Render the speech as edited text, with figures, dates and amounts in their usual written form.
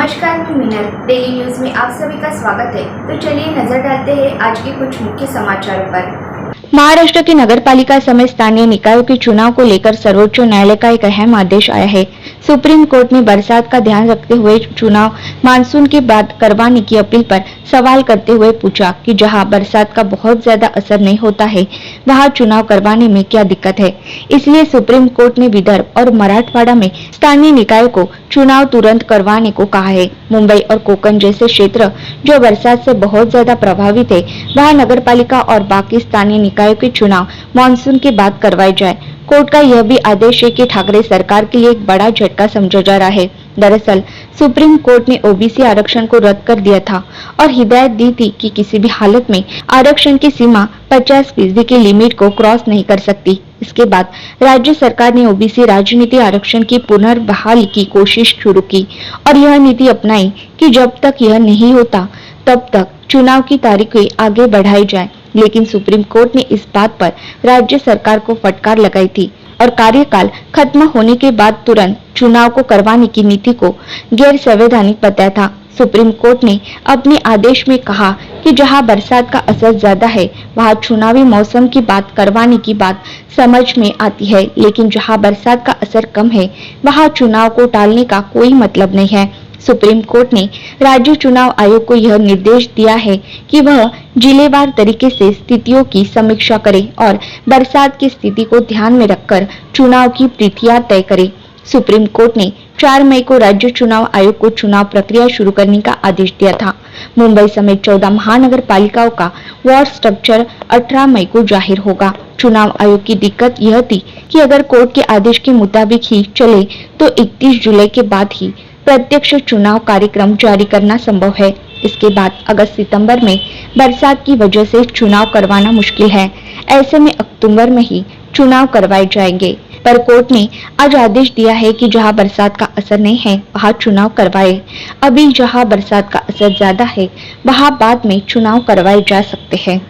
नमस्कार, मैं मिनल। Daily news में आप सभी का स्वागत है। तो चलिए नजर डालते हैं आज के कुछ मुख्य समाचारों पर। महाराष्ट्र की नगरपालिका समेत स्थानीय निकायों के चुनाव को लेकर सर्वोच्च न्यायालय का एक अहम आदेश आया है। सुप्रीम कोर्ट ने बरसात का ध्यान रखते हुए चुनाव मानसून के बाद करवाने की अपील पर सवाल करते हुए पूछा कि जहां बरसात का बहुत ज्यादा असर नहीं होता है, वहां चुनाव करवाने में क्या दिक्कत है। इसलिए सुप्रीम कोर्ट ने विदर्भ और मराठवाड़ा में स्थानीय निकायों को चुनाव तुरंत करवाने को कहा है। मुंबई और कोकण जैसे क्षेत्र जो बरसात से बहुत ज्यादा प्रभावित है, वहां नगरपालिका और बाकी स्थानीय निकायों के चुनाव मानसून के बाद करवाए जाए। कोर्ट का यह भी आदेश है कि ठाकरे सरकार के लिए एक बड़ा झटका समझा जा रहा है। दरअसल सुप्रीम कोर्ट ने ओबीसी आरक्षण को रद्द कर दिया था और हिदायत दी थी कि किसी भी हालत में आरक्षण की सीमा 50% की लिमिट को क्रॉस नहीं कर सकती। इसके बाद राज्य सरकार ने ओबीसी राजनीति आरक्षण की पुनर्बहाली की कोशिश शुरू की और यह नीति अपनाई कि जब तक यह नहीं होता तब तक चुनाव की तारीखें आगे बढ़ाई जाए। लेकिन सुप्रीम कोर्ट ने इस बात पर राज्य सरकार को फटकार लगाई थी और कार्यकाल खत्म होने के बाद तुरंत चुनाव को करवाने की नीति को गैर संवैधानिक बताया था। सुप्रीम कोर्ट ने अपने आदेश में कहा कि जहां बरसात का असर ज्यादा है, वहां चुनावी मौसम की बात करवाने की बात समझ में आती है, लेकिन जहां बरसात का असर कम है, वहां चुनाव को टालने का कोई मतलब नहीं है। सुप्रीम कोर्ट ने राज्य चुनाव आयोग को यह निर्देश दिया है कि वह जिलेवार तरीके से स्थितियों की समीक्षा करे और बरसात की स्थिति को ध्यान में रखकर चुनाव की तिथियां तय करे। सुप्रीम कोर्ट ने 4 मई को राज्य चुनाव आयोग को चुनाव प्रक्रिया शुरू करने का आदेश दिया था। मुंबई समेत 14 महानगर पालिकाओं का वार्ड स्ट्रक्चर 18 मई को जाहिर होगा। चुनाव आयोग की दिक्कत यह थी कि अगर कोर्ट के आदेश के मुताबिक ही चले तो 31 जुलाई के बाद ही प्रत्यक्ष चुनाव कार्यक्रम जारी करना संभव है। इसके बाद अगस्त-सितंबर में बरसात की वजह से चुनाव करवाना मुश्किल है। ऐसे में अक्टूबर में ही चुनाव करवाए जाएंगे। पर कोर्ट ने आज आदेश दिया है कि जहां बरसात का असर नहीं है, वहां चुनाव करवाए। अभी जहां बरसात का असर ज्यादा है, वहां बाद में चुनाव करवाए जा सकते हैं।